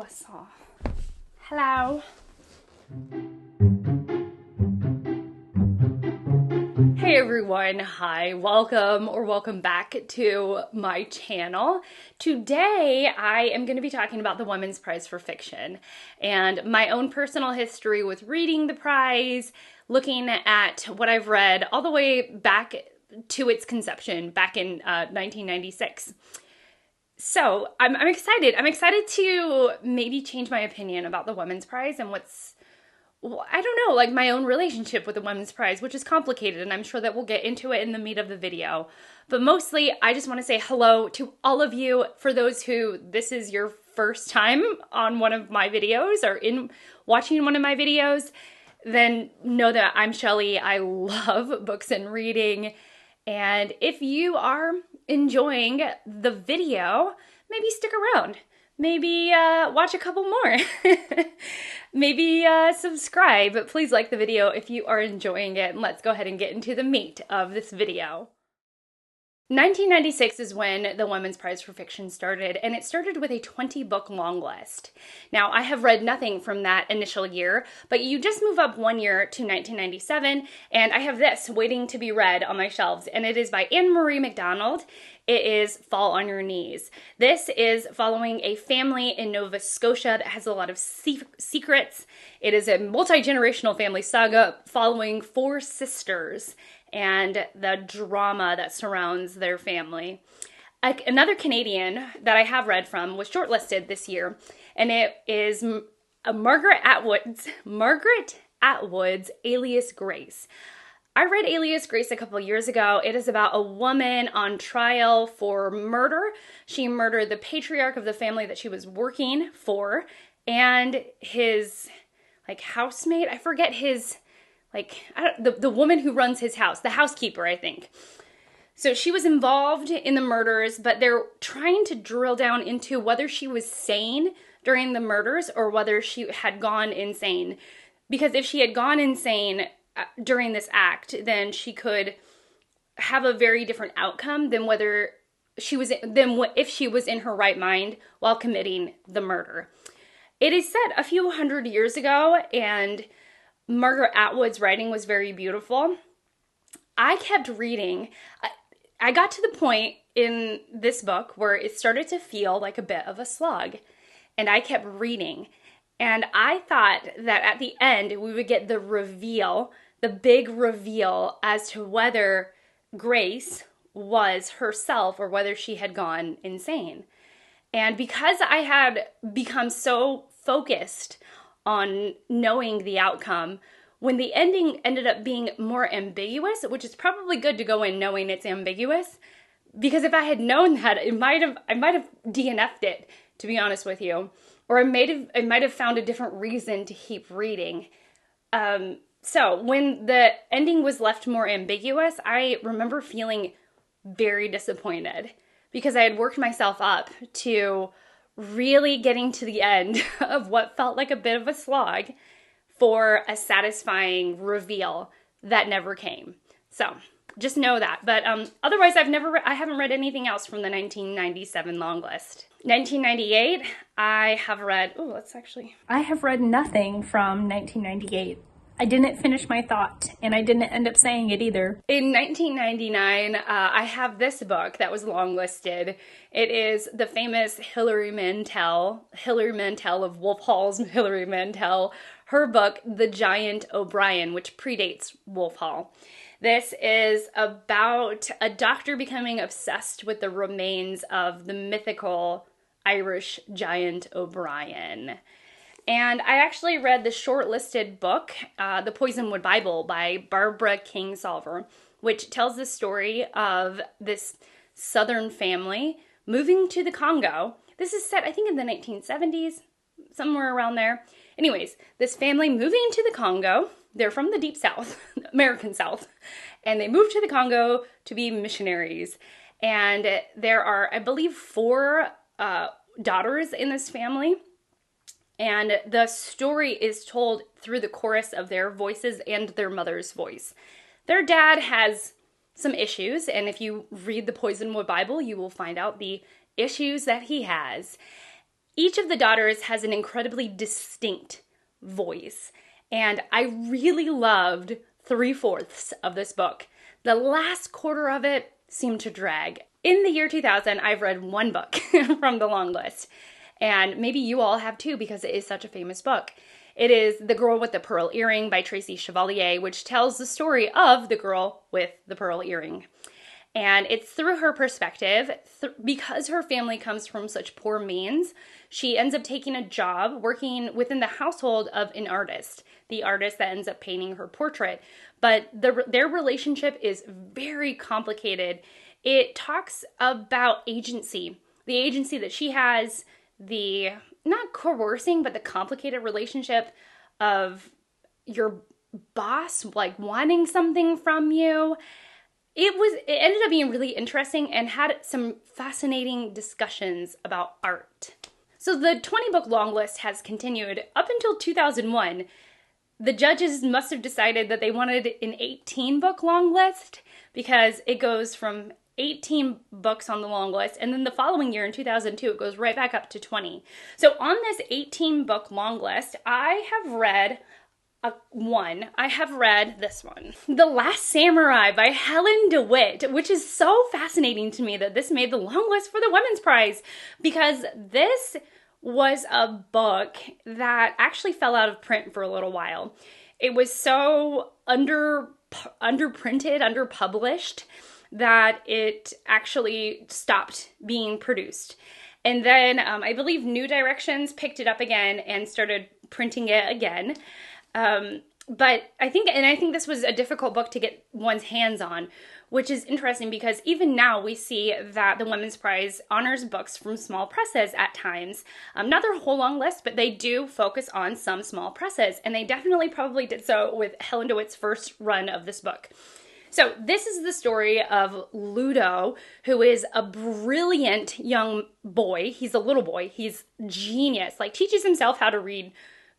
croissant. Hello. Hey everyone, hi, welcome back to my channel. Today I am going to be talking about the Women's Prize for Fiction and my own personal history with reading the prize, looking at what I've read all the way back to its conception back in 1996. So I'm excited. I'm excited to maybe change my opinion about the Women's Prize and I don't know, like my own relationship with the Women's Prize, which is complicated, and I'm sure that we'll get into it in the meat of the video. But mostly, I just want to say hello to all of you. For those who this is your first time on one of my videos or in watching one of my videos, then know that I'm Shelly. I love books and reading. And if you are enjoying the video, maybe stick around. Maybe watch a couple more. Maybe subscribe. But please like the video if you are enjoying it. And let's go ahead and get into the meat of this video. 1996 is when the Women's Prize for Fiction started, and it started with a 20-book long list. Now, I have read nothing from that initial year, but you just move up one year to 1997, and I have this waiting to be read on my shelves, and it is by Anne Marie MacDonald. It is Fall on Your Knees. This is following a family in Nova Scotia that has a lot of secrets. It is a multi-generational family saga following four sisters and the drama that surrounds their family. Another Canadian that I have read from was shortlisted this year, and it is Margaret Atwood's Alias Grace. I read Alias Grace a couple years ago. It is about a woman on trial for murder. She murdered the patriarch of the family that she was working for, and his housemate. I forget his the woman who runs his house, the housekeeper, I think. So she was involved in the murders, but they're trying to drill down into whether she was sane during the murders or whether she had gone insane. Because if she had gone insane during this act, then she could have a very different outcome than if she was in her right mind while committing the murder. It is set a few hundred years ago, and Margaret Atwood's writing was very beautiful. I kept reading. I got to the point in this book where it started to feel like a bit of a slog, and I kept reading. And I thought that at the end we would get the reveal, the big reveal as to whether Grace was herself or whether she had gone insane. And because I had become so focused on knowing the outcome, when the ending ended up being more ambiguous, which is probably good to go in knowing it's ambiguous, because if I had known that, I might have DNF'd it, to be honest with you, or I might have found a different reason to keep reading. So when the ending was left more ambiguous, I remember feeling very disappointed because I had worked myself up to really getting to the end of what felt like a bit of a slog for a satisfying reveal that never came. So just know that. But otherwise, I haven't read anything else from the 1997 long list. 1998, I have read nothing from 1998. I didn't finish my thought, and I didn't end up saying it either. In 1999, I have this book that was longlisted. It is the famous Hilary Mantel of Wolf Hall's Hilary Mantel, her book, The Giant O'Brien, which predates Wolf Hall. This is about a doctor becoming obsessed with the remains of the mythical Irish giant O'Brien. And I actually read the shortlisted book, The Poisonwood Bible by Barbara Kingsolver, which tells the story of this southern family moving to the Congo. This is set, I think, in the 1970s, somewhere around there. Anyways, this family moving to the Congo. They're from the Deep South, American South, and they moved to the Congo to be missionaries. And there are, I believe, 4 daughters in this family. And the story is told through the chorus of their voices and their mother's voice. Their dad has some issues, and if you read the Poisonwood Bible, you will find out the issues that he has. Each of the daughters has an incredibly distinct voice, and I really loved 3/4 of this book. The last quarter of it seemed to drag. In the year 2000, I've read one book from the long list, and maybe you all have too because it is such a famous book. It is The Girl with the Pearl Earring by Tracy Chevalier, which tells the story of the girl with the pearl earring. And it's through her perspective, because her family comes from such poor means, she ends up taking a job working within the household of an artist, the artist that ends up painting her portrait. But their relationship is very complicated. It talks about agency, the agency that she has, the not coercing, but the complicated relationship of your boss like wanting something from you. It ended up being really interesting and had some fascinating discussions about art. So the 20-book long list has continued up until 2001. The judges must have decided that they wanted an 18-book long list because it goes from 18 books on the long list, and then the following year in 2002 it goes right back up to 20. So on this 18-book long list, I have read this one, The Last Samurai by Helen DeWitt, which is so fascinating to me that this made the long list for the Women's Prize, because this was a book that actually fell out of print for a little while. It was so underprinted, underpublished, that it actually stopped being produced. And then I believe New Directions picked it up again and started printing it again. But I think this was a difficult book to get one's hands on, which is interesting because even now we see that the Women's Prize honors books from small presses at times. Not their whole long list, but they do focus on some small presses, and they definitely probably did so with Helen DeWitt's first run of this book. So this is the story of Ludo, who is a brilliant young boy. He's a little boy. He's genius, like teaches himself how to read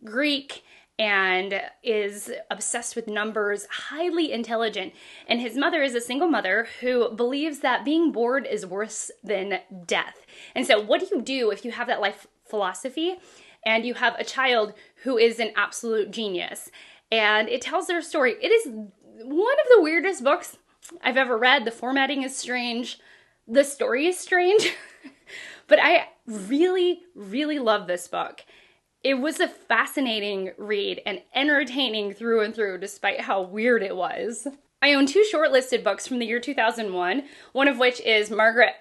Greek and is obsessed with numbers, highly intelligent. And his mother is a single mother who believes that being bored is worse than death. And so what do you do if you have that life philosophy and you have a child who is an absolute genius? And it tells their story. It is one of the weirdest books I've ever read. The formatting is strange. The story is strange. But I really, really love this book. It was a fascinating read and entertaining through and through, despite how weird it was. I own 2 shortlisted books from the year 2001, one of which is Margaret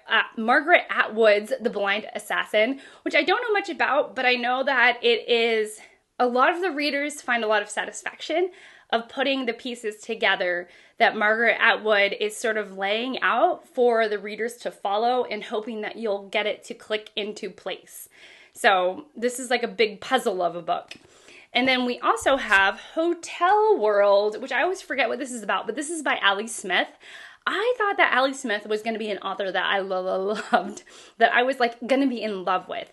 Atwood's The Blind Assassin, which I don't know much about, but I know that it is, a lot of the readers find a lot of satisfaction of putting the pieces together that Margaret Atwood is sort of laying out for the readers to follow and hoping that you'll get it to click into place. So this is like a big puzzle of a book. And then we also have Hotel World, which I always forget what this is about, but this is by Alice Smith. I thought that Alice Smith was going to be an author that I loved, that I was like going to be in love with.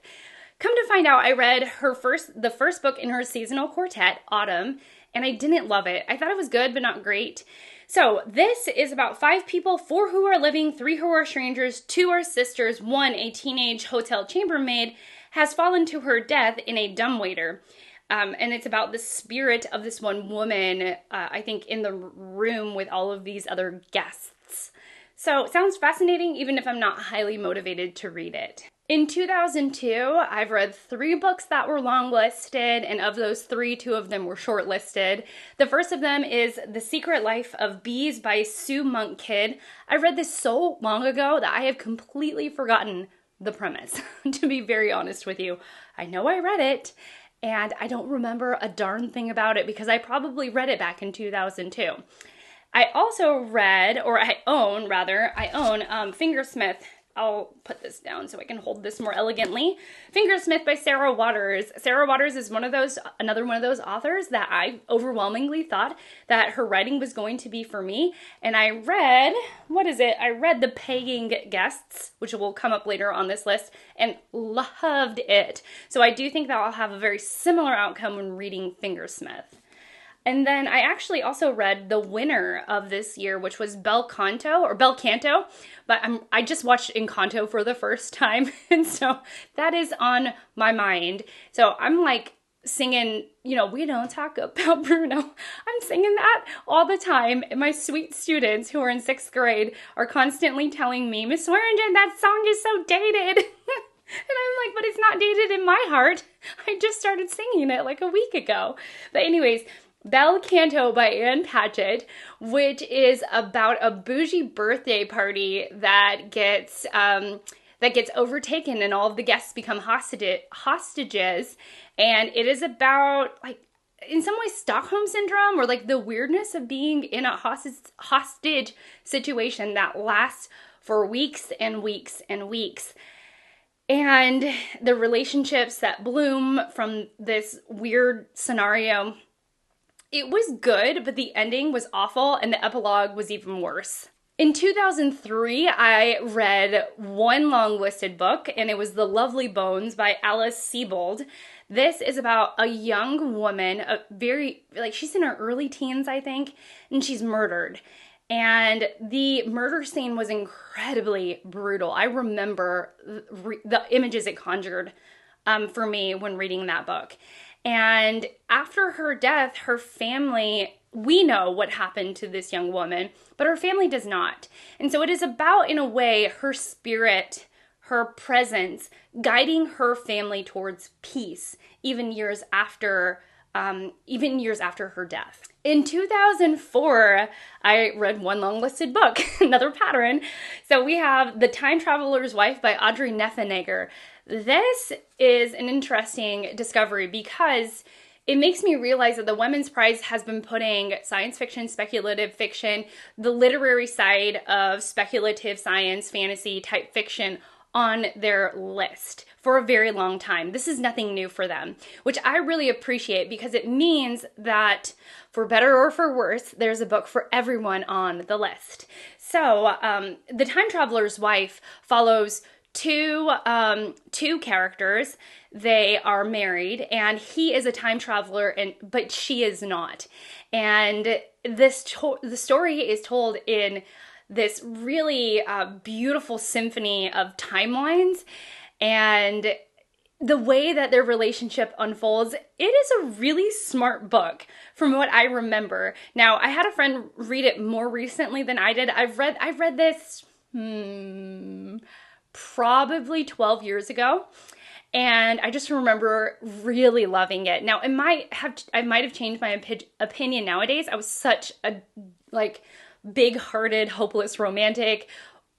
Come to find out, I read the first book in her seasonal quartet, Autumn, and I didn't love it. I thought it was good, but not great. So this is about 5 people, 4 who are living, 3 who are strangers, 2 are sisters, 1 a teenage hotel chambermaid has fallen to her death in a dumbwaiter. And it's about the spirit of this one woman, I think, in the room with all of these other guests. So it sounds fascinating, even if I'm not highly motivated to read it. In 2002, I've read 3 books that were longlisted, and of those 3, 2 of them were shortlisted. The first of them is The Secret Life of Bees by Sue Monk Kidd. I read this so long ago that I have completely forgotten the premise, to be very honest with you. I know I read it, and I don't remember a darn thing about it because I probably read it back in 2002. I also read, or I own Fingersmith. I'll put this down so I can hold this more elegantly. Fingersmith by Sarah Waters. Sarah Waters is another one of those authors that I overwhelmingly thought that her writing was going to be for me. And I read, I read The Paying Guests, which will come up later on this list, and loved it. So I do think that I'll have a very similar outcome when reading Fingersmith. And then I actually also read the winner of this year, which was Bel Canto, but I just watched Encanto for the first time, and so that is on my mind. So I'm like singing, we don't talk about Bruno. I'm singing that all the time. And my sweet students who are in 6th grade are constantly telling me, Miss Swearingen, that song is so dated. And I'm like, but it's not dated in my heart. I just started singing it like a week ago. But anyways, Bel Canto by Anne Patchett, which is about a bougie birthday party that gets overtaken and all of the guests become hostages. And it is about, like, in some ways, Stockholm Syndrome, or like the weirdness of being in a hostage situation that lasts for weeks and weeks and weeks. And the relationships that bloom from this weird scenario. It was good, but the ending was awful, and the epilogue was even worse. In 2003, I read one Longlisted book, and it was The Lovely Bones by Alice Sebold. This is about a young woman, she's in her early teens, I think, and she's murdered. And the murder scene was incredibly brutal. I remember the images it conjured for me when reading that book. And after her death, her family, we know what happened to this young woman, but her family does not. And so it is about, in a way, her spirit, her presence, guiding her family towards peace, even years after her death. In 2004, I read one Longlisted book, another pattern. So we have The Time Traveler's Wife by Audrey Neffenegger. This is an interesting discovery because it makes me realize that the Women's Prize has been putting science fiction, speculative fiction, the literary side of speculative science, fantasy type fiction on their list for a very long time. This is nothing new for them, which I really appreciate because it means that, for better or for worse, there's a book for everyone on the list. So, The Time Traveler's Wife follows two characters. They are married, and he is a time traveler, but she is not. And the story is told in this really beautiful symphony of timelines, and the way that their relationship unfolds, it is a really smart book from what I remember. Now, I had a friend read it more recently than I did. I've read this probably 12 years ago, and I just remember really loving it. Now, I might have changed my opinion nowadays. I was such a big-hearted, hopeless romantic,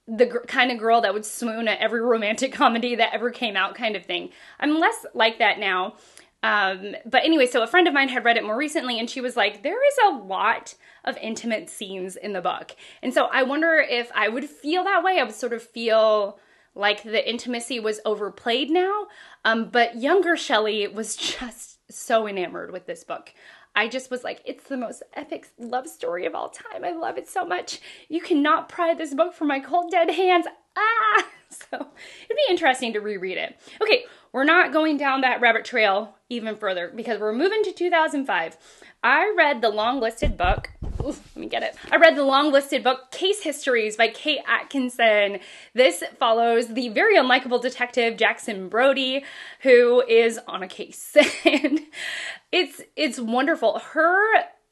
the kind of girl that would swoon at every romantic comedy that ever came out kind of thing. I'm less like that now. But anyway, so a friend of mine had read it more recently, and she was like, there is a lot of intimate scenes in the book. And so I wonder if I would feel that way. I would sort of feel like the intimacy was overplayed now. But younger Shelley was just so enamored with this book. I just was like, it's the most epic love story of all time. I love it so much. You cannot pry this book from my cold, dead hands. So it'd be interesting to reread it. Okay, we're not going down that rabbit trail even further because we're moving to 2005. I read the Longlisted book. Let me get it. I read the Longlisted book, Case Histories by Kate Atkinson. This follows the very unlikable detective Jackson Brody, who is on a case. And it's wonderful.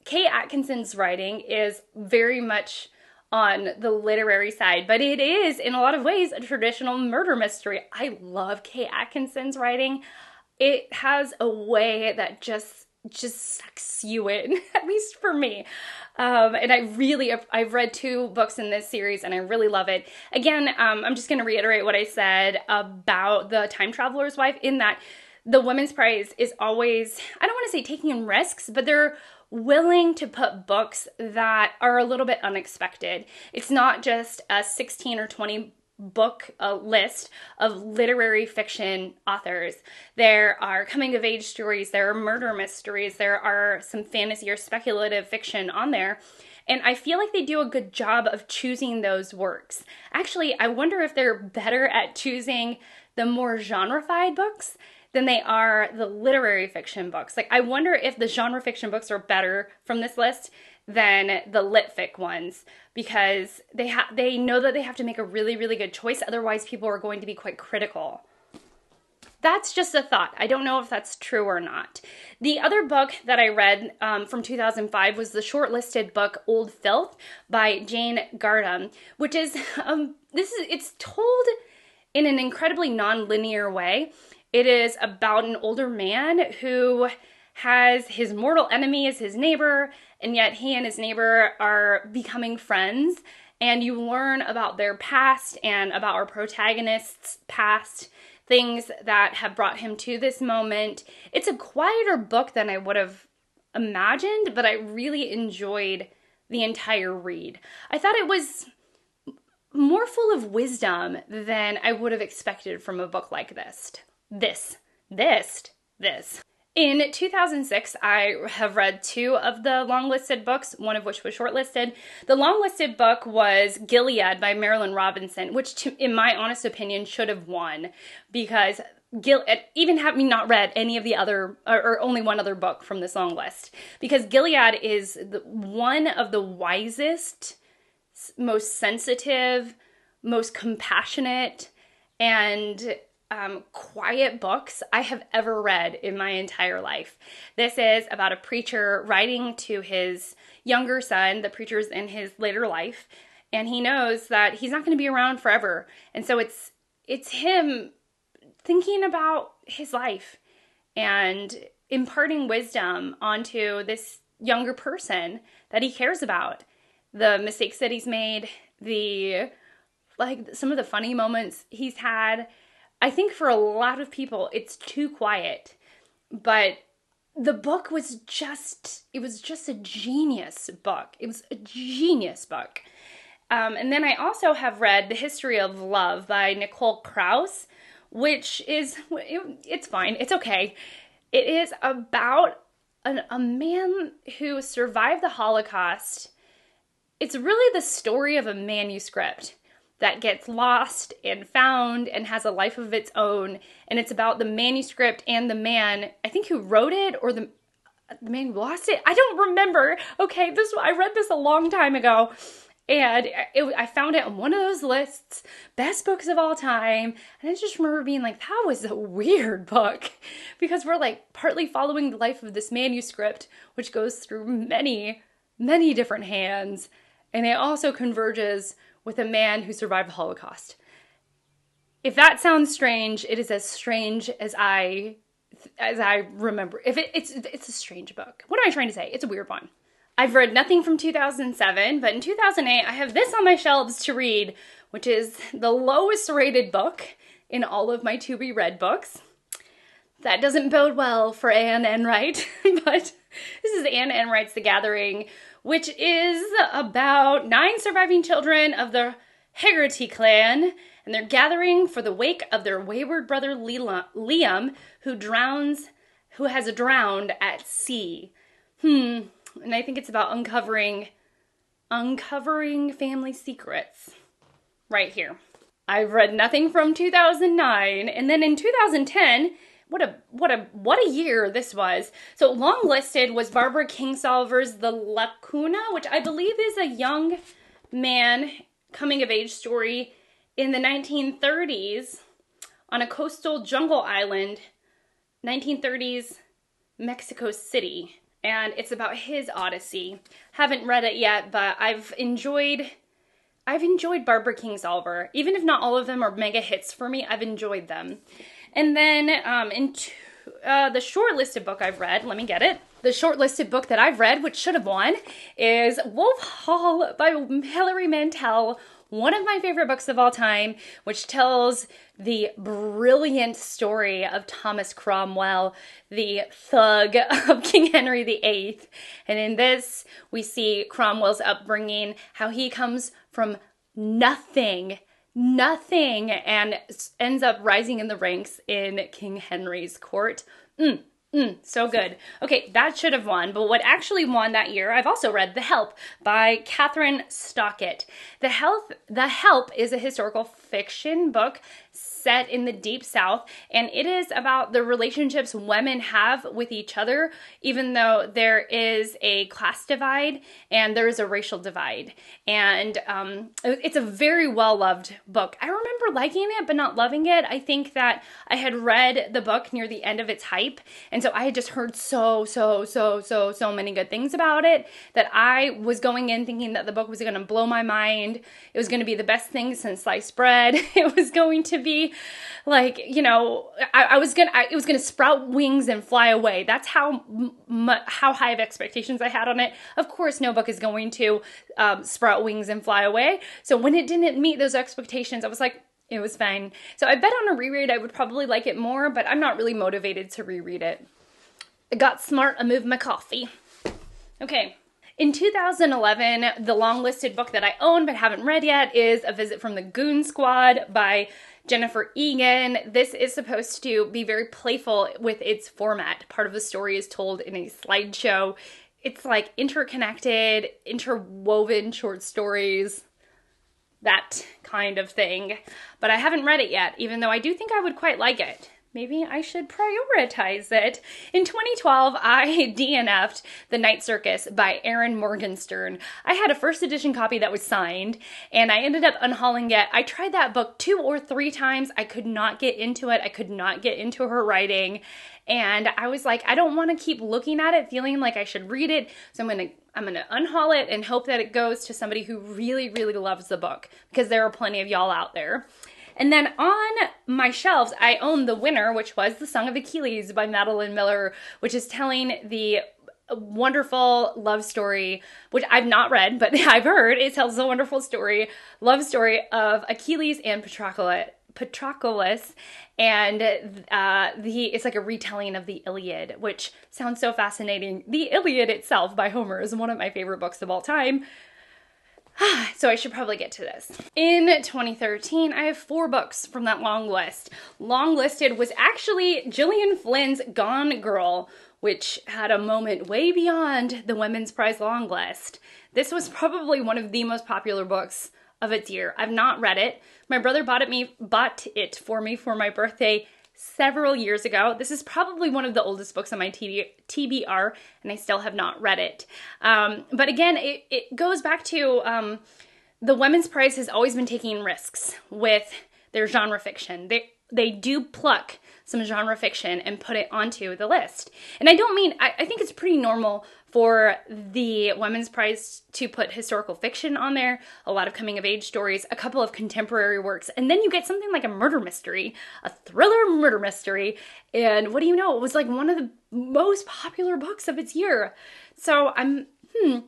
Kate Atkinson's writing is very much on the literary side, but it is, in a lot of ways, a traditional murder mystery. I love Kate Atkinson's writing. It has a way that just sucks you in, at least for me. And I've read 2 books in this series, and I really love it. Again, I'm just going to reiterate what I said about The Time Traveler's Wife, in that the Women's Prize is always, I don't want to say taking risks, but they're willing to put books that are a little bit unexpected. It's not just a 16 or 20 book list of literary fiction authors. There are coming of age stories, there are murder mysteries, there are some fantasy or speculative fiction on there. And I feel like they do a good job of choosing those works. Actually, I wonder if they're better at choosing the more genrefied books than they are the literary fiction books. Like, I wonder if the genre fiction books are better from this list than the lit fic ones, because they know that they have to make a really, really good choice. Otherwise, people are going to be quite critical. That's just a thought. I don't know if that's true or not. The other book that I read from 2005 was the shortlisted book Old Filth by Jane Gardam, which is, it's told in an incredibly non-linear way. It is about an older man who has his mortal enemy as his neighbor, and yet he and his neighbor are becoming friends, and you learn about their past and about our protagonist's past, things that have brought him to this moment. It's a quieter book than I would have imagined, but I really enjoyed the entire read. I thought it was more full of wisdom than I would have expected from a book like this. In 2006, I have read 2 of the Longlisted books, one of which was shortlisted. The Longlisted book was Gilead by Marilynne Robinson, which, in my honest opinion, should have won, because even having not read any of the other, or only one other book from this long list, because Gilead is one of the wisest, most sensitive, most compassionate, and quiet books I have ever read in my entire life. This is about a preacher writing to his younger son. The preacher's in his later life, and he knows that he's not going to be around forever. And so it's him thinking about his life and imparting wisdom onto this younger person that he cares about. The mistakes that he's made, some of the funny moments he's had. I think for a lot of people, it's too quiet, but the book was just a genius book. It was a genius book. And then I also have read The History of Love by Nicole Krauss, which is, it's fine. It's okay. It is about a man who survived the Holocaust. It's really the story of a manuscript that gets lost and found and has a life of its own. And it's about the manuscript and the man, I think, who wrote it, or the man who lost it. I don't remember. Okay, I read this a long time ago, and I found it on one of those lists, best books of all time. And I just remember being like, that was a weird book, because we're like partly following the life of this manuscript, which goes through many, many different hands. And it also converges with a man who survived the Holocaust. If that sounds strange, it is as strange as I remember. It's a strange book. What am I trying to say? It's a weird one. I've read nothing from 2007, but in 2008, I have this on my shelves to read, which is the lowest rated book in all of my to-be-read books. That doesn't bode well for Anne Enright, but this is Anne Enright's The Gathering, which is about 9 surviving children of the Hegarty clan, and they're gathering for the wake of their wayward brother Liam, who has drowned at sea. And I think it's about uncovering family secrets right here. I've read nothing from 2009, and then in 2010, what a year this was. So Longlisted was Barbara Kingsolver's The Lacuna, which I believe is a young man coming of age story in the 1930s on a coastal jungle island, 1930s Mexico City. And it's about his odyssey. Haven't read it yet, but I've enjoyed Barbara Kingsolver. Even if not all of them are mega hits for me, I've enjoyed them. And then the shortlisted book I've read, let me get it. The shortlisted book that I've read, which should have won, is Wolf Hall by Hilary Mantel, one of my favorite books of all time, which tells the brilliant story of Thomas Cromwell, the thug of King Henry VIII. And in this, we see Cromwell's upbringing, how he comes from nothing, and ends up rising in the ranks in King Henry's court. So good. Okay, that should have won, but what actually won that year, I've also read The Help by Catherine Stockett. The Help is a historical fiction book set in the Deep South, and it is about the relationships women have with each other, even though there is a class divide and there is a racial divide. And it's a very well-loved book. I remember liking it, but not loving it. I think that I had read the book near the end of its hype, and so I had just heard so many good things about it that I was going in thinking that the book was going to blow my mind. It was going to be the best thing since sliced bread. It was going to be like, you know, it was going to sprout wings and fly away. That's how high of expectations I had on it. Of course, no book is going to sprout wings and fly away. So when it didn't meet those expectations, I was like, it was fine. So I bet on a reread I would probably like it more, but I'm not really motivated to reread it. I got smart, I moved my coffee. Okay. In 2011, the long-listed book that I own but haven't read yet is A Visit from the Goon Squad by Jennifer Egan. This is supposed to be very playful with its format. Part of the story is told in a slideshow. It's like interconnected, interwoven short stories, that kind of thing. But I haven't read it yet, even though I do think I would quite like it. Maybe I should prioritize it. In 2012, I DNF'd The Night Circus by Erin Morgenstern. I had a first edition copy that was signed, and I ended up unhauling it. I tried that book 2 or 3 times. I could not get into it. I could not get into her writing. And I was like, I don't want to keep looking at it, feeling like I should read it. So I'm gonna unhaul it and hope that it goes to somebody who really, really loves the book, because there are plenty of y'all out there. And then on my shelves, I own The Winner, which was The Song of Achilles by Madeline Miller, which is telling the wonderful love story, which I've not read, but I've heard. It tells a wonderful love story of Achilles and Patroclus, and it's like a retelling of the Iliad, which sounds so fascinating. The Iliad itself by Homer is one of my favorite books of all time. So I should probably get to this. In 2013, I have 4 books from that long list. Longlisted was actually Gillian Flynn's Gone Girl, which had a moment way beyond the Women's Prize long list. This was probably one of the most popular books of its year. I've not read it. My brother bought it for me for my birthday several years ago. This is probably one of the oldest books on my TBR, and I still have not read it. But again, it goes back to the Women's Prize has always been taking risks with their genre fiction. They do pluck some genre fiction and put it onto the list. And I don't mean, I think it's pretty normal for the Women's Prize to put historical fiction on there, a lot of coming-of-age stories, a couple of contemporary works, and then you get something like a murder mystery, a thriller murder mystery, and what do you know, it was like one of the most popular books of its year. So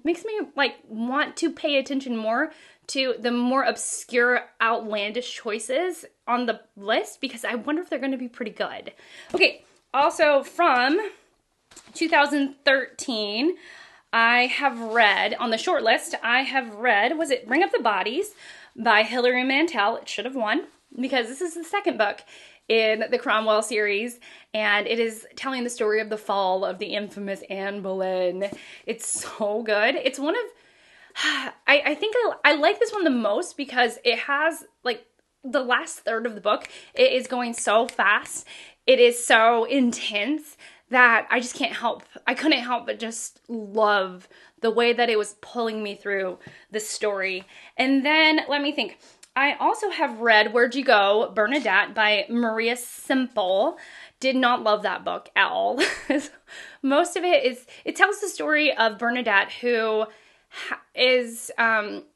makes me like want to pay attention more to the more obscure, outlandish choices on the list, because I wonder if they're going to be pretty good. Okay, also from 2013, I have read, on the short list, was it Bring Up the Bodies by Hilary Mantel. It should have won, because this is the second book in the Cromwell series, and it is telling the story of the fall of the infamous Anne Boleyn. It's so good. It's one of, I think I like this one the most because it has, like, the last third of the book, it is going so fast. It is so intense that I couldn't help but just love the way that it was pulling me through the story. And then, let me think. I also have read Where'd You Go, Bernadette by Maria Semple. Did not love that book at all. Most of it tells the story of Bernadette, who is,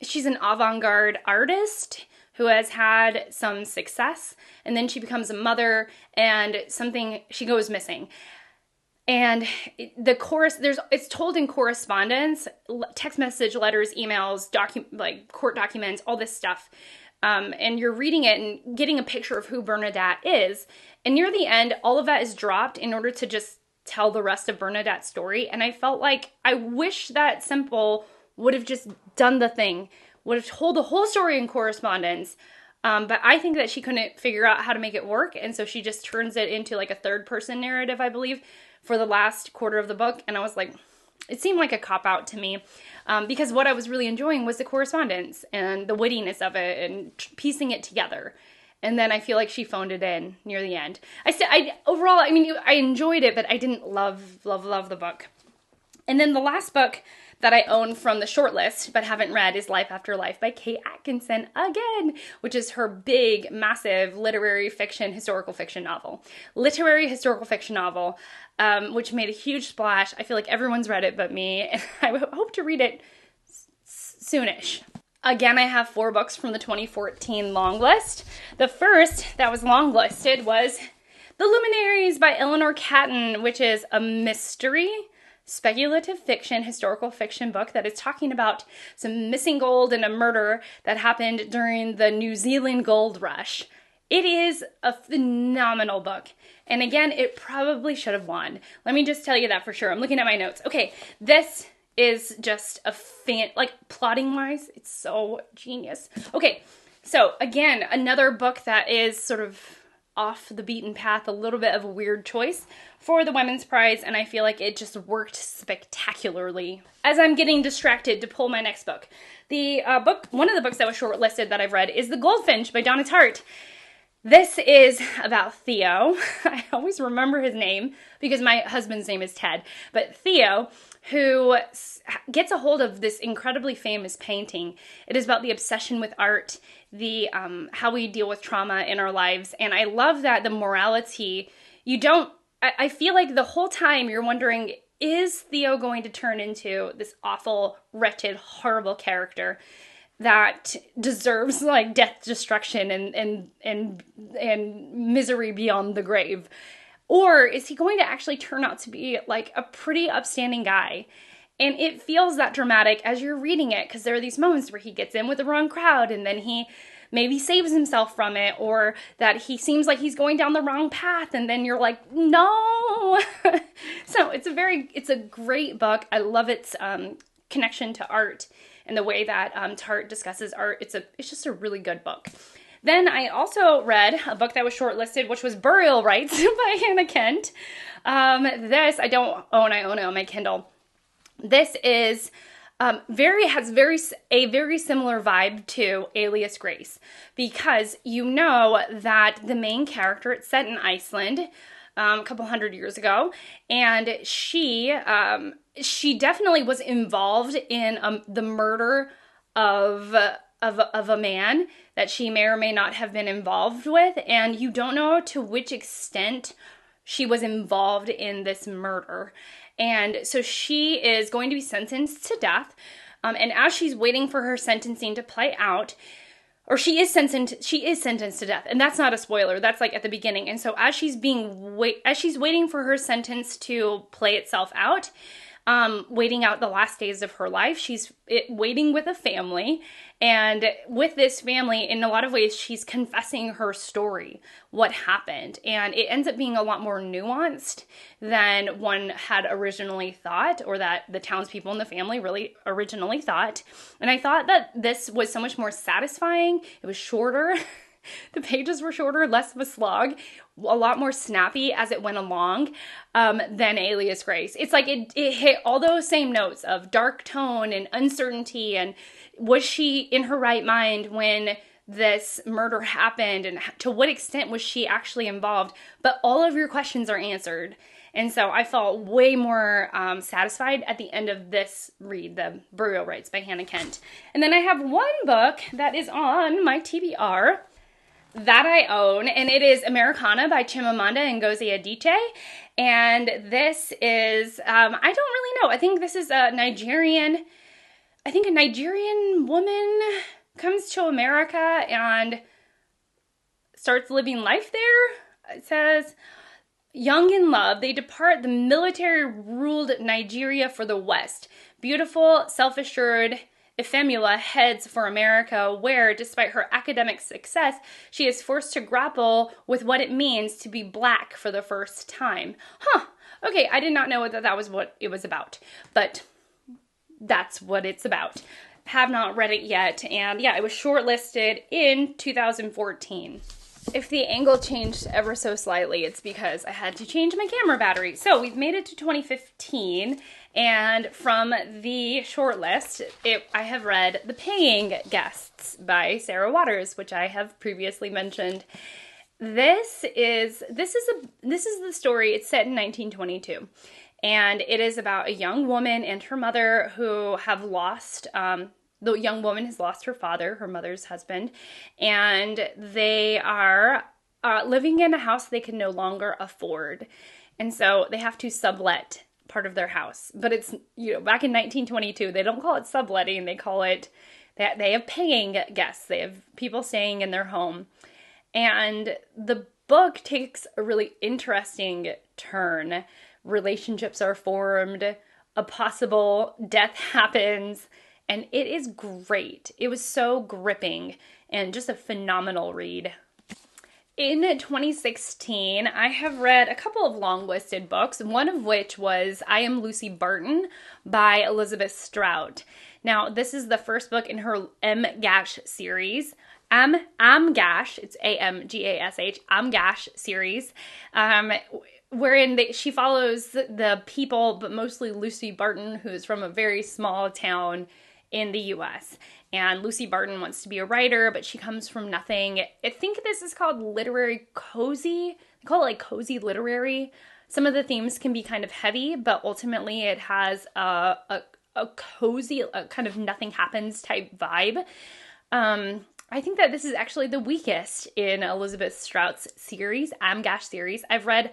she's an avant-garde artist who has had some success, and then she becomes a mother, and she goes missing. And it's told in correspondence, text message, letters, emails, court documents, all this stuff. And you're reading it and getting a picture of who Bernadette is. And near the end, all of that is dropped in order to just tell the rest of Bernadette's story. And I felt like I wish that Semple would have just done the thing, would have told the whole story in correspondence. But I think that she couldn't figure out how to make it work. And so she just turns it into like a third person narrative, I believe, for the last quarter of the book. And I was like, it seemed like a cop-out to me, because what I was really enjoying was the correspondence and the wittiness of it and piecing it together. And then I feel like she phoned it in near the end. Overall, I mean, I enjoyed it, but I didn't love the book. And then the last book that I own from the shortlist but haven't read is Life After Life by Kate Atkinson again, which is her big, massive literary fiction, historical fiction novel. Literary historical fiction novel, which made a huge splash. I feel like everyone's read it but me, and I hope to read it soonish. Again, I have 4 books from the 2014 long list. The first that was longlisted was The Luminaries by Eleanor Catton, which is a mystery, speculative fiction, historical fiction book that is talking about some missing gold and a murder that happened during the New Zealand gold rush. It is a phenomenal book. And again, it probably should have won. Let me just tell you that for sure. I'm looking at my notes. Okay, this is just a plotting wise, it's so genius. Okay, so again, another book that is sort of off the beaten path, a little bit of a weird choice for the Women's Prize, and I feel like it just worked spectacularly. As I'm getting distracted to pull my next book, one of the books that was shortlisted that I've read is The Goldfinch by Donna Tartt. This is about Theo. I always remember his name because my husband's name is Ted, but Theo, who gets a hold of this incredibly famous painting. It is about the obsession with art, the how we deal with trauma in our lives, and I love that the morality, I feel like the whole time you're wondering, is Theo going to turn into this awful, wretched, horrible character that deserves like death, destruction, and misery beyond the grave? Or is he going to actually turn out to be like a pretty upstanding guy? And it feels that dramatic as you're reading it, because there are these moments where he gets in with the wrong crowd and then he maybe saves himself from it, or that he seems like he's going down the wrong path and then you're like, no. So it's a great book. I love its connection to art and the way that Tartt discusses art. It's just a really good book. Then I also read a book that was shortlisted, which was Burial Rites by Hannah Kent. This I don't own. I own it on my Kindle. This is has a very similar vibe to Alias Grace, because you know that the main character, it's set in Iceland a couple hundred years ago, and she definitely was involved in the murder of a man that she may or may not have been involved with, and you don't know to which extent she was involved in this murder. And so she is going to be sentenced to death, and as she's waiting for her sentencing to play out, or she is sentenced to death, and that's not a spoiler, that's like at the beginning. And so as she's waiting for her sentence to play itself out, waiting out the last days of her life, she's waiting with a family, and with this family, in a lot of ways, she's confessing her story, what happened, and it ends up being a lot more nuanced than one had originally thought, or that the townspeople in the family really originally thought. And I thought that this was so much more satisfying. It was shorter. The pages were shorter, less of a slog, a lot more snappy as it went along than Alias Grace. It's like it hit all those same notes of dark tone and uncertainty, and was she in her right mind when this murder happened, and to what extent was she actually involved? But all of your questions are answered. And so I felt way more satisfied at the end of this read, The Burial Rites by Hannah Kent. And then I have one book that is on my TBR that I own, and it is Americanah by Chimamanda and Ngozi Adichie. And this is, I don't really know, I think this is a Nigerian woman comes to America and starts living life there. It says, young in love, they depart the military-ruled Nigeria for the West. Beautiful, self-assured Efemula heads for America, where, despite her academic success, she is forced to grapple with what it means to be Black for the first time. Okay, I did not know that was what it was about, but that's what it's about. Have not read it yet, and yeah, it was shortlisted in 2014. If the angle changed ever so slightly, it's because I had to change my camera battery. So we've made it to 2015, and from the shortlist, I have read The Paying Guests by Sarah Waters, which I have previously mentioned. This is the story. It's set in 1922, and it is about a young woman and her mother who have lost. The young woman has lost her father, her mother's husband, and they are living in a house they can no longer afford. And so they have to sublet part of their house. But it's, back in 1922, they don't call it subletting. They call it, they have paying guests. They have people staying in their home. And the book takes a really interesting turn. Relationships are formed. A possible death happens. And it is great. It was so gripping and just a phenomenal read. In 2016, I have read a couple of long-listed books, one of which was I Am Lucy Barton by Elizabeth Strout. Now, this is the first book in her M-Gash series. Am-Gash, it's A-M-G-A-S-H, Am-Gash series, wherein she follows the people, but mostly Lucy Barton, who is from a very small town in the U.S. And Lucy Barton wants to be a writer, but she comes from nothing. I think this is called literary cozy. They call it like cozy literary. Some of the themes can be kind of heavy, but ultimately it has a cozy, kind of nothing happens type vibe. I think that this is actually the weakest in Elizabeth Strout's series, Am-Gash series. I've read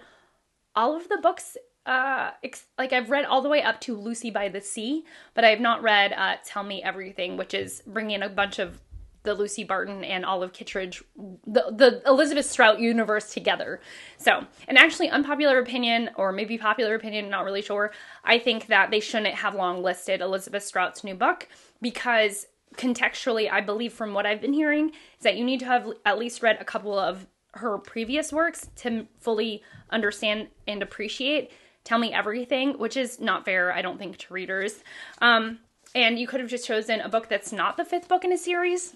all of the books. I've read all the way up to Lucy by the Sea, but I have not read Tell Me Everything, which is bringing a bunch of the Lucy Barton and Olive Kitteridge, the Elizabeth Strout universe together. So, and actually unpopular opinion, or maybe popular opinion, not really sure, I think that they shouldn't have long-listed Elizabeth Strout's new book, because contextually, I believe from what I've been hearing, is that you need to have at least read a couple of her previous works to fully understand and appreciate Tell Me Everything, which is not fair, I don't think, to readers. And you could have just chosen a book that's not the fifth book in a series.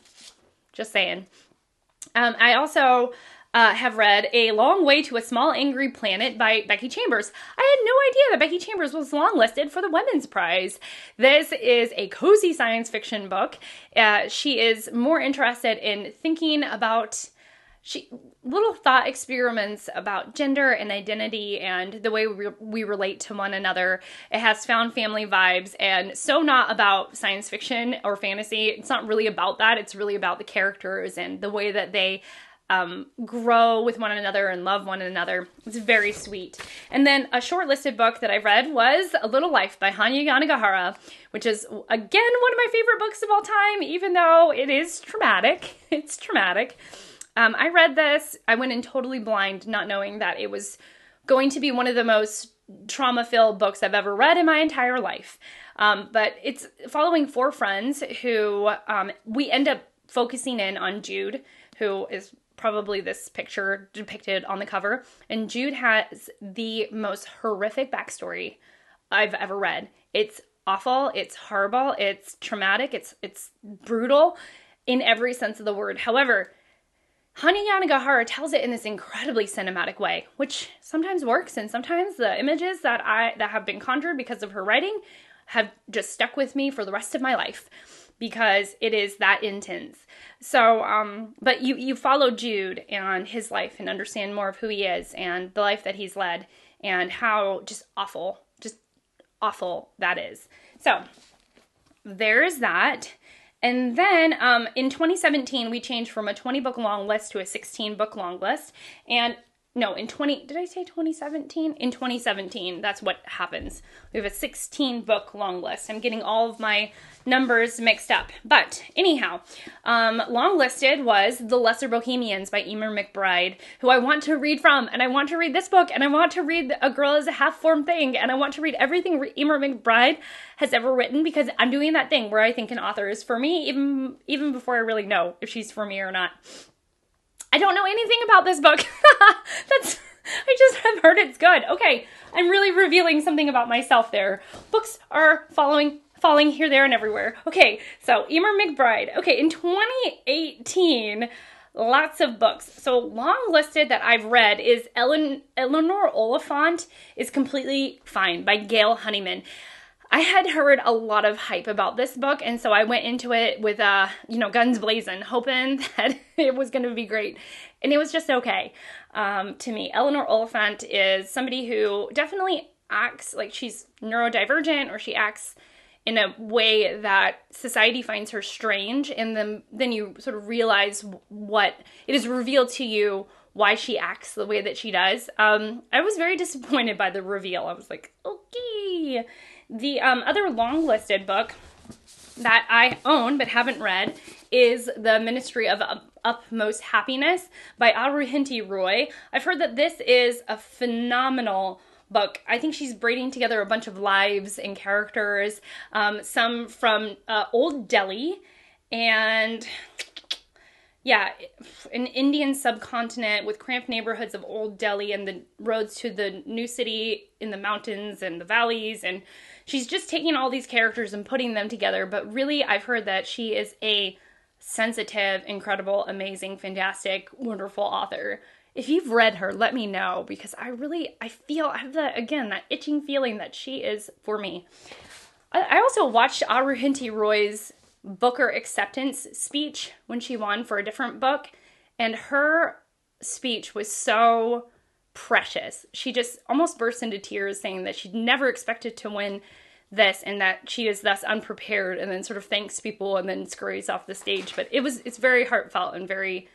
Just saying. I also have read A Long Way to a Small Angry Planet by Becky Chambers. I had no idea that Becky Chambers was longlisted for the Women's Prize. This is a cozy science fiction book. She is more interested in thinking about little thought experiments about gender and identity and the way we relate to one another. It has found family vibes, and so not about science fiction or fantasy. It's not really about that. It's really about the characters and the way that they grow with one another and love one another. It's very sweet. And then a shortlisted book that I read was A Little Life by Hanya Yanagihara, which is, again, one of my favorite books of all time, even though it is traumatic. It's traumatic. I read this, I went in totally blind, not knowing that it was going to be one of the most trauma-filled books I've ever read in my entire life. But it's following four friends who, we end up focusing in on Jude, who is probably this picture depicted on the cover. And Jude has the most horrific backstory I've ever read. It's awful, it's horrible, it's traumatic, it's brutal in every sense of the word. However, Hanya Yanagihara tells it in this incredibly cinematic way, which sometimes works, and sometimes the images that have been conjured because of her writing have just stuck with me for the rest of my life, because it is that intense. So, but you follow Jude and his life and understand more of who he is and the life that he's led and how just awful that is. So, there's that. And then in 2017, we changed from a 20-book long list to a 16-book long list. And no, did I say 2017? In 2017, that's what happens. We have a 16-book long list. I'm getting all of my numbers mixed up. But anyhow, long-listed was The Lesser Bohemians by Emer McBride, who I want to read from, and I want to read this book, and I want to read A Girl is a Half-Formed Thing, and I want to read everything Emer McBride has ever written, because I'm doing that thing where I think an author is for me, even before I really know if she's for me or not. I don't know anything about this book. I just have heard it's good. Okay, I'm really revealing something about myself there. Books are falling here, there, and everywhere. Okay, so Emer McBride. Okay, in 2018, lots of books. So Longlisted that I've read is Eleanor Oliphant is Completely Fine by Gail Honeyman. I had heard a lot of hype about this book, and so I went into it with, guns blazing, hoping that it was going to be great. And it was just okay to me. Eleanor Oliphant is somebody who definitely acts like she's neurodivergent, or she acts in a way that society finds her strange, and then you sort of realize what it is revealed to you, why she acts the way that she does. I was very disappointed by the reveal. I was like, okay. The other Longlisted book that I own but haven't read is The Ministry of Utmost Happiness by Arundhati Roy. I've heard that this is a phenomenal book. I think she's braiding together a bunch of lives and characters, some from Old Delhi and an Indian subcontinent with cramped neighborhoods of Old Delhi and the roads to the new city in the mountains and the valleys. And she's just taking all these characters and putting them together. But really, I've heard that she is a sensitive, incredible, amazing, fantastic, wonderful author. If you've read her, let me know, because I have that itching feeling that she is for me. I also watched Arundhati Roy's Booker acceptance speech when she won for a different book, and her speech was so precious. She just almost burst into tears, saying that she'd never expected to win this and that she is thus unprepared, and then sort of thanks people and then scurries off the stage. But it's very heartfelt and very,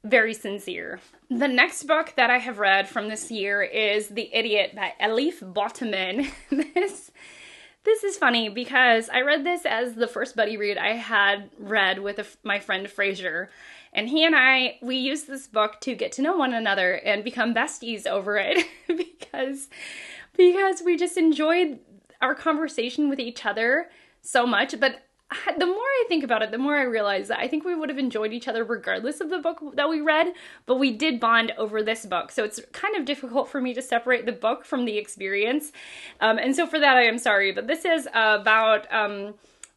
very sincere. The next book that I have read from this year is The Idiot by Elif Batuman. This is funny because I read this as the first buddy read I had read with my friend Fraser. And he and we used this book to get to know one another and become besties over it because we just enjoyed our conversation with each other so much. But the more I think about it, the more I realize that I think we would have enjoyed each other regardless of the book that we read, but we did bond over this book. So it's kind of difficult for me to separate the book from the experience. And so for that, I am sorry. But this is about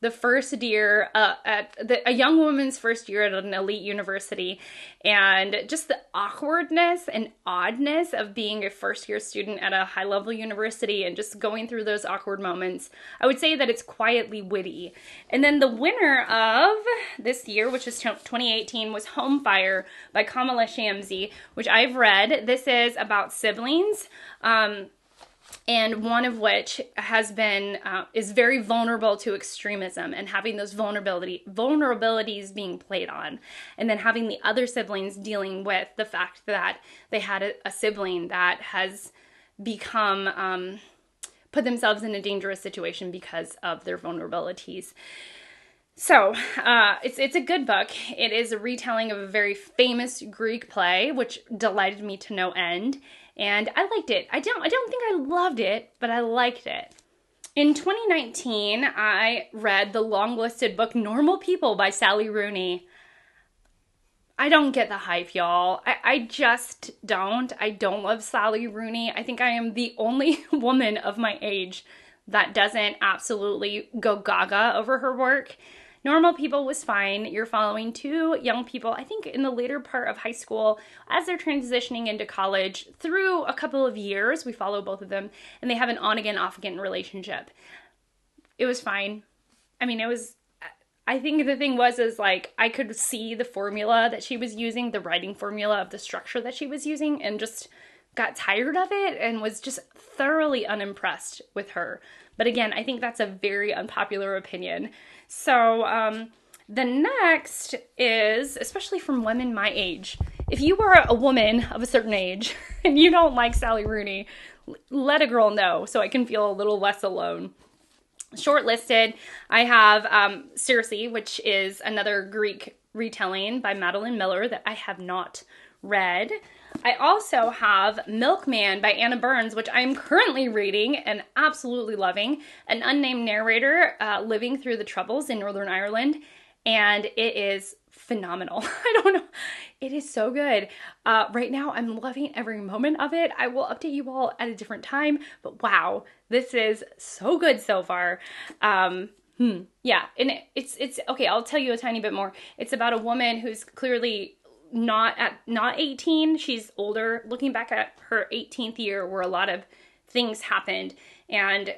the first year, a young woman's first year at an elite university, and just the awkwardness and oddness of being a first-year student at a high-level university and just going through those awkward moments. I would say that it's quietly witty. And then the winner of this year, which is 2018, was Home Fire by Kamala Shamsi, which I've read. This is about siblings, and one of which is very vulnerable to extremism and having those vulnerabilities being played on. And then having the other siblings dealing with the fact that they had a sibling that has become, put themselves in a dangerous situation because of their vulnerabilities. So, it's a good book. It is a retelling of a very famous Greek play, which delighted me to no end. And I liked it. I don't think I loved it, but I liked it. In 2019, I read the long-listed book Normal People by Sally Rooney. I don't get the hype, y'all. I just don't. I don't love Sally Rooney. I think I am the only woman of my age that doesn't absolutely go gaga over her work. Normal People was fine. You're following two young people, I think in the later part of high school, as they're transitioning into college through a couple of years. We follow both of them, and they have an on-again, off-again relationship. It was fine. I mean, I think the thing is like, I could see the formula that she was using, the writing formula of the structure that she was using, and just got tired of it and was just thoroughly unimpressed with her. But again, I think that's a very unpopular opinion. So the next is, especially from women my age, if you are a woman of a certain age and you don't like Sally Rooney, let a girl know so I can feel a little less alone. Shortlisted, I have Circe, which is another Greek retelling by Madeline Miller that I have not read. I also have Milkman by Anna Burns, which I'm currently reading and absolutely loving. An unnamed narrator living through the Troubles in Northern Ireland, and it is phenomenal. I don't know. It is so good. Right now, I'm loving every moment of it. I will update you all at a different time, but wow, this is so good so far. Yeah, and it's okay, I'll tell you a tiny bit more. It's about a woman who's clearly not 18. She's older, looking back at her 18th year where a lot of things happened. And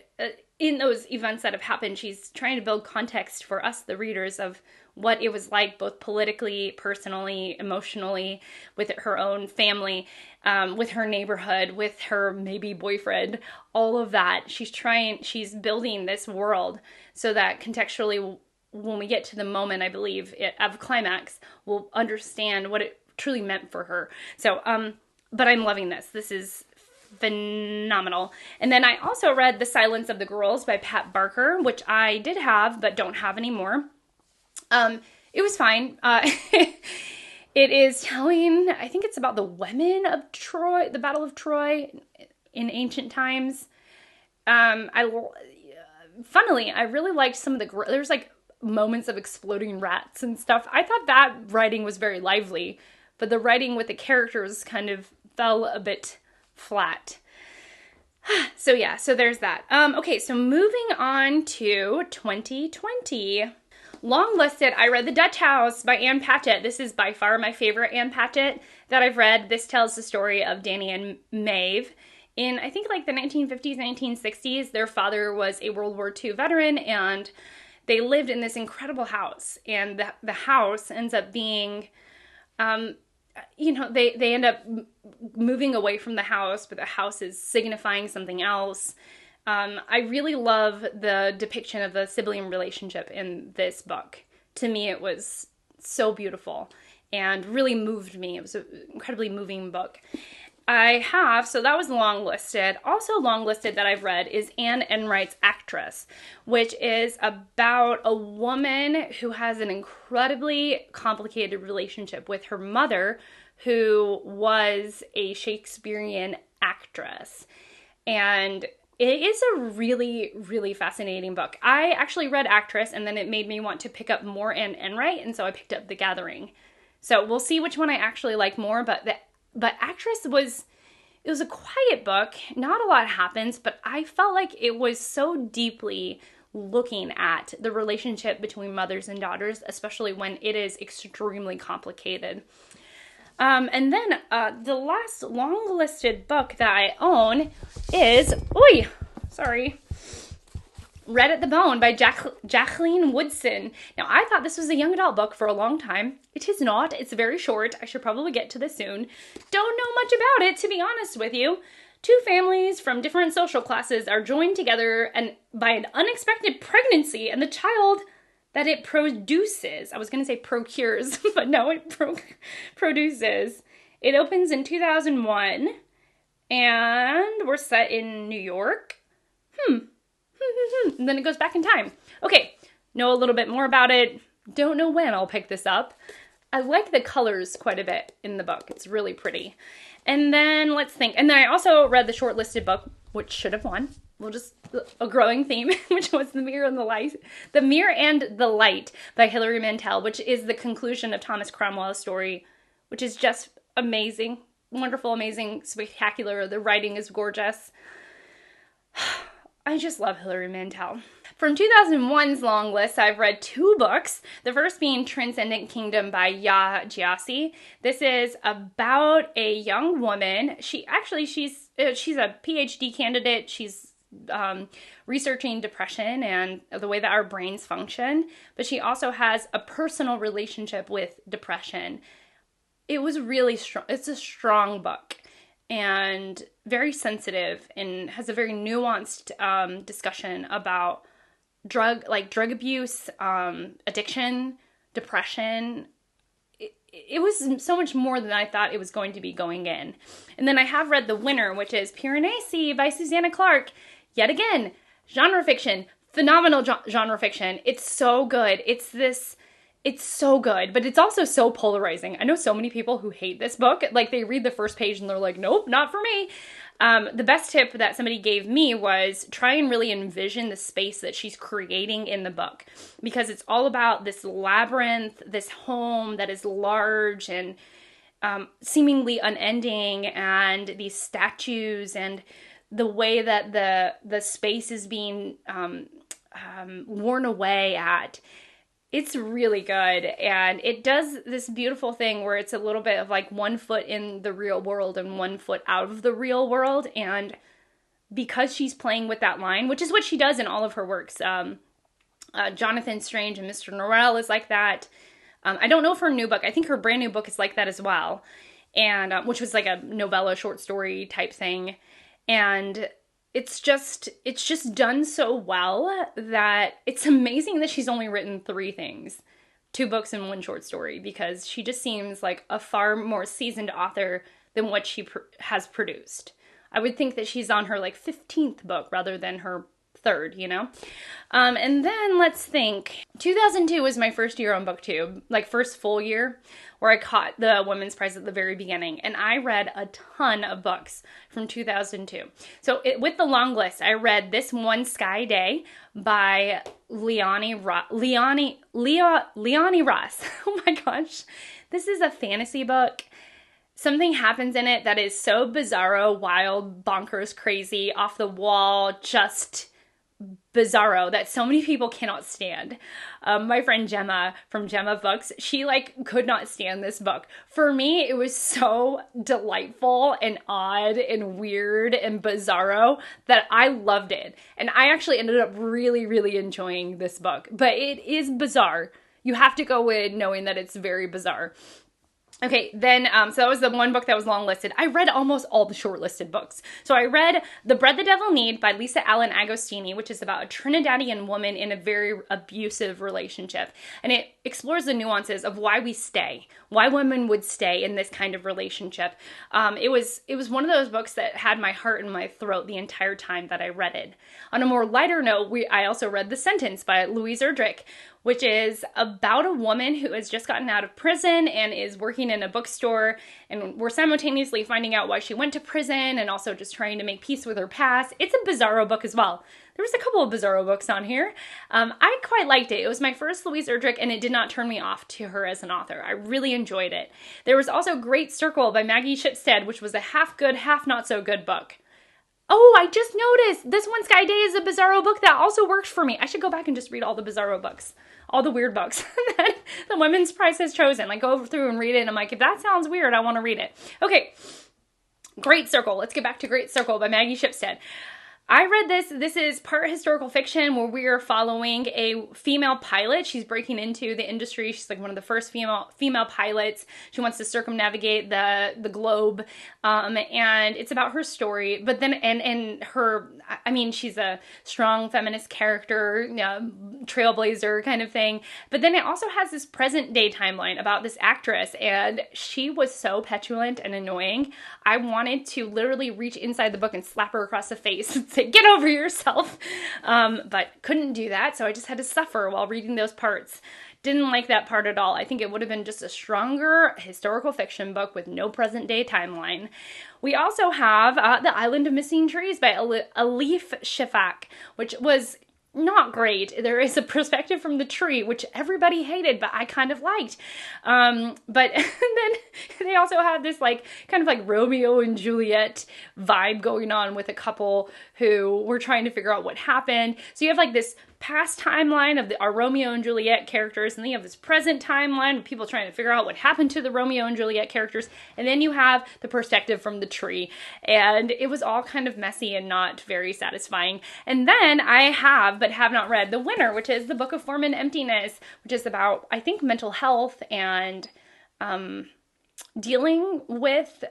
in those events that have happened, she's trying to build context for us, the readers, of what it was like, both politically, personally, emotionally, with her own family, with her neighborhood, with her maybe boyfriend, all of that. She's building this world so that contextually, when we get to the moment, I believe, of climax, we'll understand what it truly meant for her. So, but I'm loving this. This is phenomenal. And then I also read The Silence of the Girls by Pat Barker, which I did have, but don't have anymore. It was fine. It is telling, I think it's about the women of Troy, the Battle of Troy in ancient times. Funnily, I really liked some of there's like moments of exploding rats and stuff. I thought that writing was very lively, but the writing with the characters kind of fell a bit flat. So yeah, so there's that. Okay, so moving on to 2020. Longlisted, I read The Dutch House by Ann Patchett. This is by far my favorite Ann Patchett that I've read. This tells the story of Danny and Maeve. In, I think, like the 1950s, 1960s, their father was a World War II veteran, and they lived in this incredible house. And the house ends up being, they end up moving away from the house, but the house is signifying something else. I really love the depiction of the sibling relationship in this book. To me, it was so beautiful and really moved me. It was an incredibly moving book. So that was Longlisted. Also Longlisted that I've read is Anne Enright's Actress, which is about a woman who has an incredibly complicated relationship with her mother, who was a Shakespearean actress. And it is a really, really fascinating book. I actually read Actress, and then it made me want to pick up more Anne Enright, and so I picked up The Gathering. So we'll see which one I actually like more, but Actress was a quiet book. Not a lot happens, but I felt like it was so deeply looking at the relationship between mothers and daughters, especially when it is extremely complicated. And then the last long-listed book that I own is, Red at the Bone by Jacqueline Woodson. Now, I thought this was a young adult book for a long time. It is not. It's very short. I should probably get to this soon. Don't know much about it, to be honest with you. Two families from different social classes are joined together by an unexpected pregnancy, and the child that it produces, I was going to say procures, but no, it produces. It opens in 2001, and we're set in New York. And then it goes back in time. Okay, know a little bit more about it. Don't know when I'll pick this up. I like the colors quite a bit in the book. It's really pretty. And then let's think. And then I also read the shortlisted book, which should have won. A growing theme, which was The Mirror and the Light. The Mirror and the Light by Hilary Mantel, which is the conclusion of Thomas Cromwell's story, which is just amazing. Wonderful, amazing, spectacular. The writing is gorgeous. I just love Hilary Mantel. From 2001's long list, I've read two books. The first being Transcendent Kingdom by Ya Gyasi. This is about a young woman. She's a PhD candidate. She's researching depression and the way that our brains function, but she also has a personal relationship with depression. It was really strong. It's a strong book and very sensitive, and has a very nuanced discussion about drug abuse, addiction, depression. It was so much more than I thought it was going to be going in. And then I have read the winner, which is Piranesi by Susanna Clarke. Yet again, genre fiction, phenomenal genre fiction. It's so good. It's so good, but it's also so polarizing. I know so many people who hate this book. Like, they read the first page and they're like, nope, not for me. The best tip that somebody gave me was try and really envision the space that she's creating in the book, because it's all about this labyrinth, this home that is large and seemingly unending, and these statues and the way that the space is being worn away at. It's really good, and it does this beautiful thing where it's a little bit of like 1 foot in the real world and 1 foot out of the real world, and because she's playing with that line, which is what she does in all of her works, Jonathan Strange and Mr. Norrell is like that. I don't know if her new book, I think her brand new book is like that as well, and which was like a novella short story type thing, and it's just done so well that it's amazing that she's only written 3 things, 2 books and 1 short story, because she just seems like a far more seasoned author than what she has produced. I would think that she's on her like 15th book rather than her 3rd, you know? And then let's think. 2002 was my first year on BookTube, like first full year, where I caught the Women's Prize at the very beginning. And I read a ton of books from 2002. So with the long list, I read This One Sky Day by Leonie Ross. Oh my gosh. This is a fantasy book. Something happens in it that is so bizarro, wild, bonkers, crazy, off the wall, just bizarro that so many people cannot stand. My friend Gemma from Gemma Books, she like could not stand this book. For me, it was so delightful and odd and weird and bizarro that I loved it. And I actually ended up really, really enjoying this book. But it is bizarre. You have to go in knowing that it's very bizarre. Okay, then, so that was the one book that was long listed. I read almost all the shortlisted books. So I read The Bread the Devil Knead by Lisa Allen-Agostini, which is about a Trinidadian woman in a very abusive relationship. And it explores the nuances of why we stay, why women would stay in this kind of relationship. It was one of those books that had my heart in my throat the entire time that I read it. On a more lighter note, I also read The Sentence by Louise Erdrich, which is about a woman who has just gotten out of prison and is working in a bookstore, and we're simultaneously finding out why she went to prison and also just trying to make peace with her past. It's a bizarro book as well. There was a couple of bizarro books on here. I quite liked it. It was my first Louise Erdrich, and it did not turn me off to her as an author. I really enjoyed it. There was also Great Circle by Maggie Shipstead, which was a half good, half not so good book. Oh, I just noticed This One Sky Day is a bizarro book that also worked for me. I should go back and just read all the bizarro books, all the weird books that the Women's Prize has chosen. Like, go through and read it, and I'm like, if that sounds weird, I want to read it. Okay, Great Circle. Let's get back to Great Circle by Maggie Shipstead. I read this. This is part historical fiction where we are following a female pilot. She's breaking into the industry. She's like one of the first female pilots. She wants to circumnavigate the globe, and it's about her story. But then, and her, I mean, she's a strong feminist character, trailblazer kind of thing. But then it also has this present day timeline about this actress, and she was so petulant and annoying. I wanted to literally reach inside the book and slap her across the face and say, get over yourself. But couldn't do that, so I just had to suffer while reading those parts. Didn't like that part at all. I think it would have been just a stronger historical fiction book with no present day timeline. We also have The Island of Missing Trees by Elif Shafak, which was not great. There is a perspective from the tree, which everybody hated, but I kind of liked. But then they also had this like kind of like Romeo and Juliet vibe going on with a couple who were trying to figure out what happened. So you have like this past timeline of our Romeo and Juliet characters, and then you have this present timeline of people trying to figure out what happened to the Romeo and Juliet characters, and then you have the perspective from the tree, and it was all kind of messy and not very satisfying. And then I have, but have not read, The Winner, which is the Book of Form and Emptiness, which is about, I think, mental health and dealing with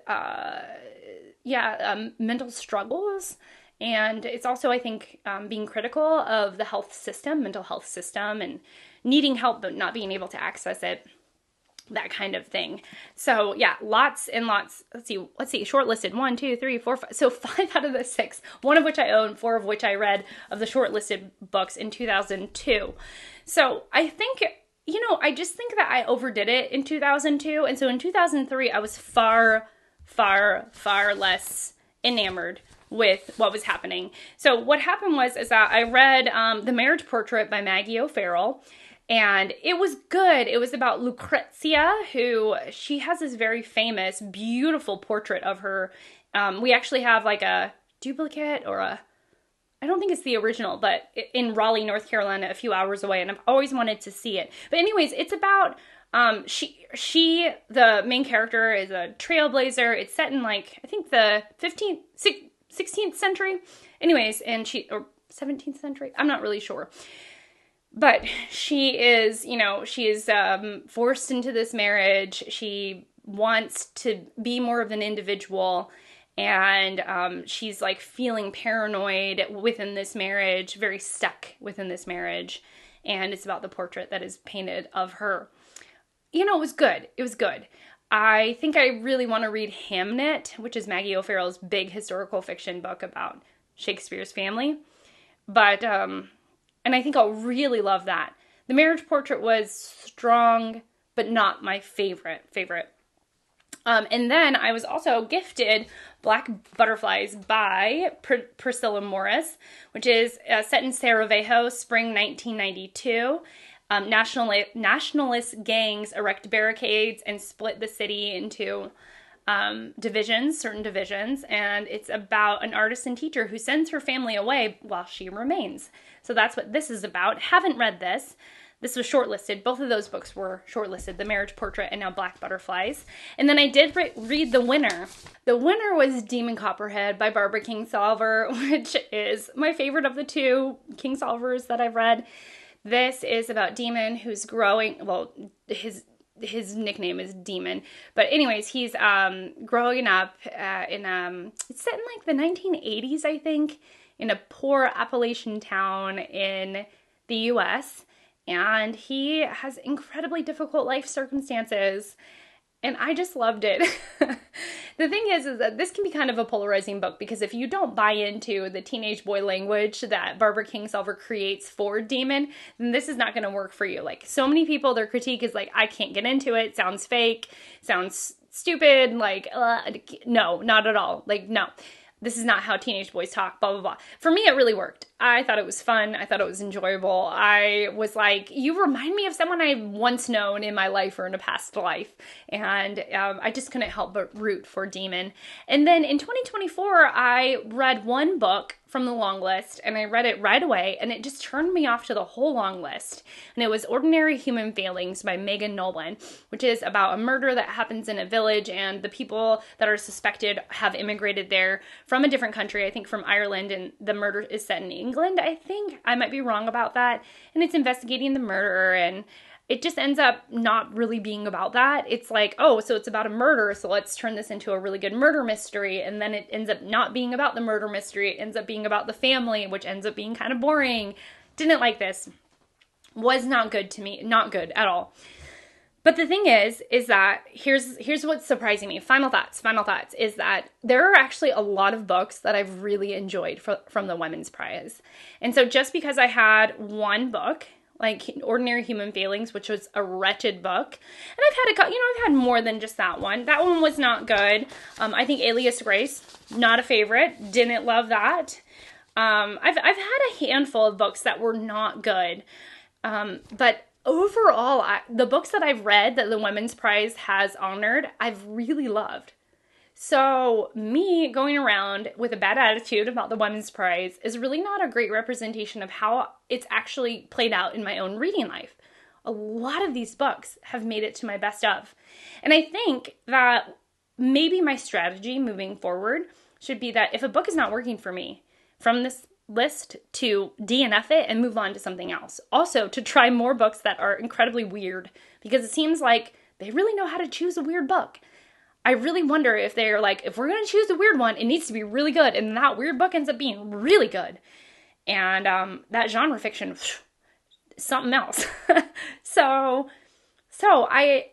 mental struggles. And it's also, I think, being critical of the health system, mental health system, and needing help but not being able to access it, that kind of thing. So yeah, lots and lots. Let's see, shortlisted 1, 2, 3, 4, 5. So 5 out of the 6, 1 of which I own, 4 of which I read of the shortlisted books in 2002. So I think, I just think that I overdid it in 2002. And so in 2003, I was far, far, far less enamored with what was happening. So what happened was that I read The Marriage Portrait by Maggie O'Farrell, and it was good. It was about Lucrezia, who she has this very famous, beautiful portrait of her. We actually have like a duplicate or I don't think it's the original, but in Raleigh, North Carolina, a few hours away, and I've always wanted to see it. But anyways, it's about, she, the main character, is a trailblazer. It's set in, like, I think the 16th century. Anyways, or 17th century? I'm not really sure. But she is, she is forced into this marriage. She wants to be more of an individual, and she's like feeling paranoid within this marriage, very stuck within this marriage, and it's about the portrait that is painted of her. It was good. It was good. I think I really want to read Hamnet, which is Maggie O'Farrell's big historical fiction book about Shakespeare's family, but and I think I'll really love that. The marriage portrait was strong, but not my favorite. And then I was also gifted Black Butterflies by Priscilla Morris, which is set in Sarajevo, spring 1992. Nationalist gangs erect barricades and split the city into certain divisions, and it's about an artist and teacher who sends her family away while she remains. So that's what this is about. Haven't read this. This was shortlisted. Both of those books were shortlisted, The Marriage Portrait and now Black Butterflies. And then I did read the winner. The winner was Demon Copperhead by Barbara Kingsolver, which is my favorite of the two Kingsolvers that I've read. This is about Demon who's growing, well, his nickname is Demon. But anyways, he's growing up it's set in like the 1980s, I think, in a poor Appalachian town in the U.S., and he has incredibly difficult life circumstances, and I just loved it. The thing is that this can be kind of a polarizing book, because if you don't buy into the teenage boy language that Barbara Kingsolver creates for Demon, then this is not going to work for you. Like, so many people, their critique is like, I can't get into it, sounds fake, sounds stupid, like, no, not at all. Like, no. This is not how teenage boys talk, blah, blah, blah. For me, it really worked. I thought it was fun. I thought it was enjoyable. I was like, you remind me of someone I've once known in my life or in a past life. And I just couldn't help but root for Demon. And then in 2024, I read one book from the long list, and I read it right away, and it just turned me off to the whole long list. And it was Ordinary Human Failings by Megan Nolan, which is about a murder that happens in a village, and the people that are suspected have immigrated there from a different country, I think from Ireland, and the murder is set in England, I think. I might be wrong about that. And it's investigating the murder, and it just ends up not really being about that. It's like, oh, so it's about a murder, so let's turn this into a really good murder mystery. And then it ends up not being about the murder mystery. It ends up being about the family, which ends up being kind of boring. Didn't like this. Was not good to me. Not good at all. But the thing is that here's what's surprising me. Final thoughts, is that there are actually a lot of books that I've really enjoyed from the Women's Prize. And so just because I had one book, like Ordinary Human Failings, which was a wretched book, and I've had more than just that one. That one was not good. I think Alias Grace, not a favorite. Didn't love that. I've had a handful of books that were not good. But overall, the books that I've read that the Women's Prize has honored, I've really loved. So me going around with a bad attitude about the Women's Prize is really not a great representation of how it's actually played out in my own reading life. A lot of these books have made it to my best of. And I think that maybe my strategy moving forward should be that if a book is not working for me, from this list to DNF it and move on to something else. Also, to try more books that are incredibly weird, because it seems like they really know how to choose a weird book. I really wonder if they're like, if we're going to choose a weird one, it needs to be really good, and that weird book ends up being really good. And that genre fiction, something else. So I,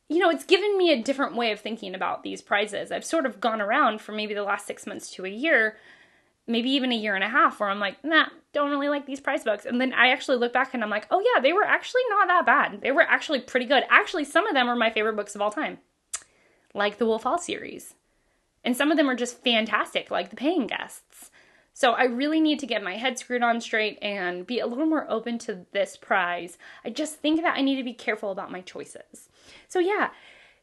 it's given me a different way of thinking about these prizes. I've sort of gone around for maybe the last 6 months to a year, maybe even a year and a half, where I'm like, nah, don't really like these prize books. And then I actually look back and I'm like, oh yeah, they were actually not that bad. They were actually pretty good. Actually, some of them are my favorite books of all time, like the Wolf Hall series. And some of them are just fantastic, like The Paying Guests. So I really need to get my head screwed on straight and be a little more open to this prize. I just think that I need to be careful about my choices. So yeah,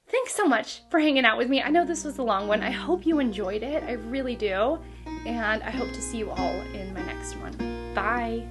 thanks so much for hanging out with me. I know this was a long one. I hope you enjoyed it. I really do. and I hope to see you all in my next one. Bye!